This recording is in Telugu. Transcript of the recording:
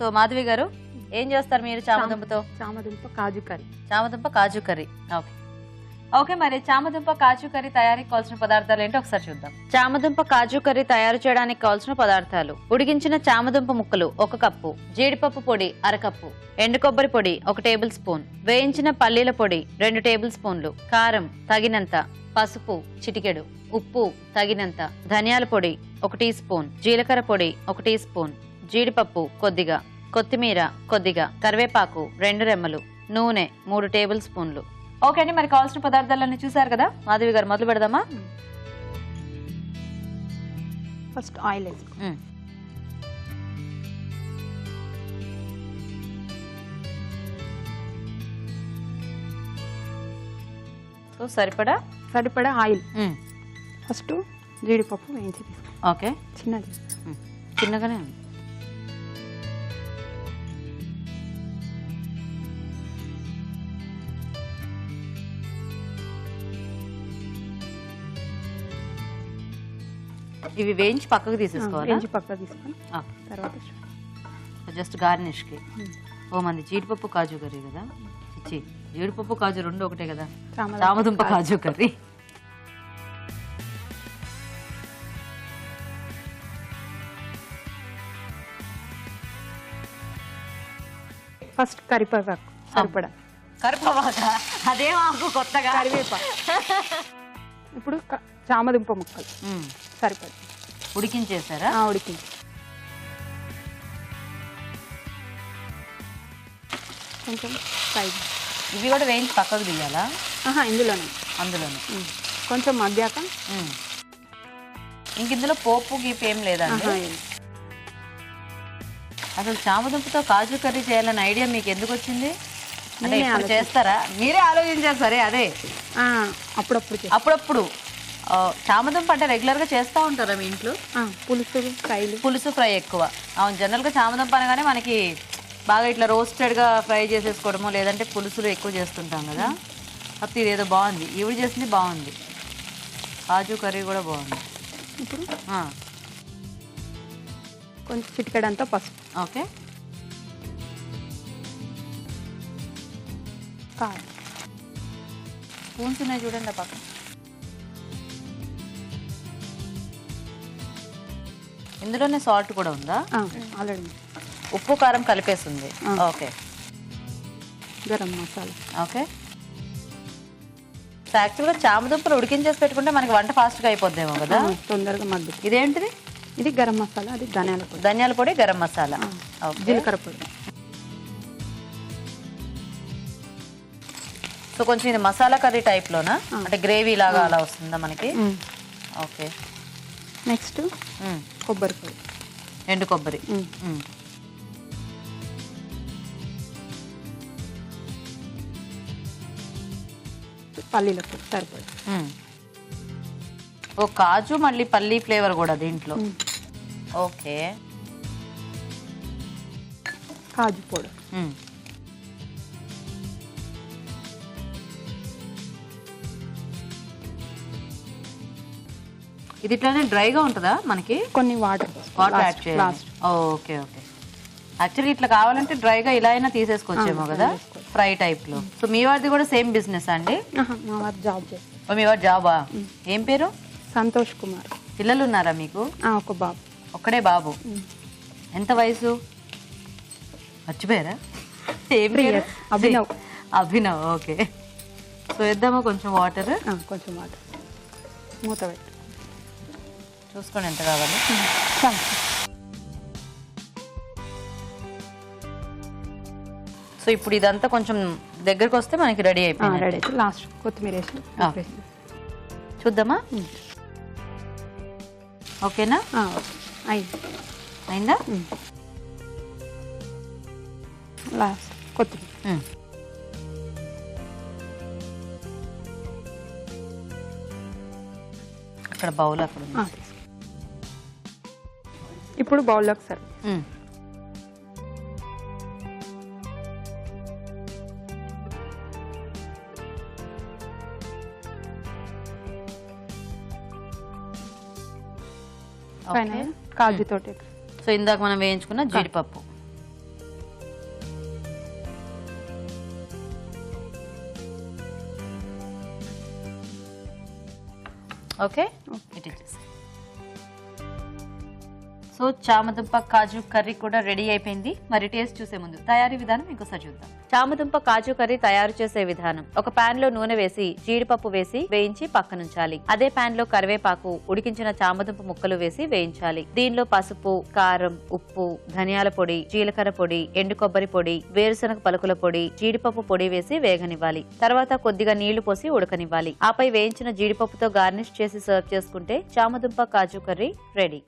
సో మాధవి గారు ఏం చేస్తారు మీరు చామదుంపతో? చామదుంప కాజు కర్రీ. చామదుంప కాజు కర్రీ. ఓకే ఓకే, మరి చామదుంప కాజు కర్రీ తయారీకి కావాల్సిన పదార్థాలు ఏంటో ఒకసారి చూద్దాం. చామదుంప కాజు కర్రీ తయారు చేయడానికి కావాల్సిన పదార్థాలు: ఉడికించిన చామదుంప ముక్కలు 1 కప్పు, జీడిపప్పు పొడి 1/2 కప్పు, ఎండు కొబ్బరి పొడి 1 టేబుల్ స్పూన్, వేయించిన పల్లీల పొడి 2 టేబుల్ స్పూన్లు, కారం తగినంత, పసుపు చిటికెడు, ఉప్పు తగినంత, ధనియాల పొడి 1 టీ స్పూన్, జీలకర్ర పొడి 1 టీ స్పూన్, జీడిపప్పు కొద్దిగా, కొత్తిమీర కొద్దిగా, కరివేపాకు 2 రెమ్మలు, నూనె 3 టేబుల్ స్పూన్లు. ఓకే అండి, మరి కావాల్సిన పదార్థాలన్నీ చూసారు కదా మాధవి గారు, మొదలు పెడదామా? ఫస్ట్ ఆయిల్ వేసుకో. సో సరిపడా ఆయిల్. ఫస్ట్ జీడిపప్పు వేయించి తీసుకో. ఓకే, చిన్నగానే ఉంది. ఇవి వేయించి పక్కకు తీసేసుకోవాలి. పక్కకు తీసుకొని తర్వాత జస్ట్ గార్నిష్ కి. ఓ మంది జీడిపప్పు కాజు కర్రీ కదా, ఇచ్చి జీడిపప్పు కాజు రెండు ఒకటే కదా, చామదుంప కాజు కర్రీ. ఫస్ట్ కరివేపాకు సరిపడా. కరివేపాకు అదే మాకు కొత్తగా. కరివేపాకు. ఇప్పుడు చామదుంప ముక్కలు సరిపడా ఉడికించేసారా? ఉడికించి కొంచెం ఫ్రై. ఇవి కూడా వేయించి పక్కకు తీయాలా? ఇందులోనే కొంచెం మగ్గాక ఇంక ఇందులో పోపు గీపు ఏం లేదండి. అసలు చామదుంపతో కాజు కర్రీ చేయాలన్న ఐడియా మీకు ఎందుకు వచ్చింది? అంటే ఇప్పుడు చేస్తారా? మీరే ఆలోచించారు. సరే, అదే అప్పుడప్పుడు చామదుంప అంటే రెగ్యులర్ గా చేస్తూ ఉంటారా మీ ఇంట్లో? పులుసు ఫ్రై ఎక్కువ. అవును, జనరల్ గా చామదుంప అనగానే మనకి బాగా ఇట్లా రోస్టెడ్ గా ఫ్రై చేసేసుకోవడము, లేదంటే పులుసులు ఎక్కువ చేస్తుంటాం కదా. అప్పుడు ఇదేదో బాగుంది, ఈవిడ చేసింది బాగుంది. కాజు కర్రీ కూడా బాగుంది. ఇప్పుడు కొంచెం చిటికెడంతా పసుపు. ఓకే, కారం. స్పూన్స్ ఉన్నాయి చూడండి ఆ పక్కన. ఇందులోనే సాల్ట్ కూడా ఉందా? ఆల్రెడీ ఉప్పు కారం కలిపేస్తుంది. Okay, garam masala. Okay. So యాక్చువల్గా చామదుంపలు ఉడికించేసి పెట్టుకుంటే మనకి వంట ఫాస్ట్గా అయిపోద్దేమో కదా, తొందరగా మగ్గు. ఇదేంటిది? ఇది గరం మసాలా, అది ధనియాల పొడి, గరం మసాలా, జీలకర్ర పొడి. సో కొంచెం ఇది మసాలా కర్రీ టైప్లోనా, అంటే గ్రేవీ లాగా అలా వస్తుందా మనకి? ఓకే. నెక్స్ట్ కొబ్బరి పొడి, ఎండు కొబ్బరి, పల్లీల పొడి సరిపడి. ఓ కాజు మళ్ళీ పల్లీ ఫ్లేవర్ కూడా దీంట్లో. ఓకే, కాజు పొడి. ఇది ఇట్లానే డ్రైగా ఉంటుందా మనకి? కొన్ని వాటర్ యాడ్ చేయాలి. Okay okay. యాక్చువల్లీ ఇట్లా కావాలంటే డ్రైగా ఇలా అయినా తీసేసుకోవచ్చేమో కదా, ఫ్రై టైప్ లో. సో మీ వారిది కూడా సేమ్ బిజినెస్ అండి? మా వారు జాబ్ చేస్తారు. మీ వారు జాబా? ఏం పేరు? సంతోష్ కుమార్. పిల్లలు ఉన్నారా మీకు? ఒక బాబు. ఒక్కడే బాబు. ఎంత వయసు మర్చిపోయారా? ఏం పేరు? అభినవ్. అభినవ్. ఓకే. సో వేద్దామా కొంచెం వాటర్? కొంచెం వాటర్. మూత పెట్టి చూసుకోండి ఎంత కావాలి. సో ఇప్పుడు ఇదంతా కొంచెం దగ్గరకు వస్తే మనకి రెడీ అయిపోయింది. రెడీ అయితే లాస్ట్ కొత్తిమీర వేసి చూద్దామా? ఓకేనా? అయిందా? లాస్ట్ కొత్తిమీర. అక్కడ బౌల్ అక్కడ. ఇప్పుడు బౌల్లోకి సరే. కాజుతోటి. సో ఇందాక మనం వేయించుకున్న జీడిపప్పు ఓకే ఇట్ ఇచ్చేసి. సో చామదుంప కాజు కర్రీ కూడా రెడీ అయిపోయింది. మరి టేస్ట్ చూసే ముందు తయారీ విధానం ఇంకోసారి చూద్దాం. చామదుంప కాజు కర్రీ తయారు చేసే విధానం: ఒక పాన్ లో నూనె వేసి జీడిపప్పు వేసి వేయించి పక్కనుంచాలి. అదే పాన్ లో కరివేపాకు, ఉడికించిన చామదుంప ముక్కలు వేసి వేయించాలి. దీనిలో పసుపు, కారం, ఉప్పు, ధనియాల పొడి, జీలకర్ర పొడి, ఎండు కొబ్బరి పొడి, వేరుశనగ పలుకుల పొడి, జీడిపప్పు పొడి వేసి వేగనివ్వాలి. తర్వాత కొద్దిగా నీళ్లు పోసి ఉడకనివ్వాలి. ఆపై వేయించిన జీడిపప్పుతో గార్నిష్ చేసి సర్వ్ చేసుకుంటే చామదుంప కాజు కర్రీ రెడీ.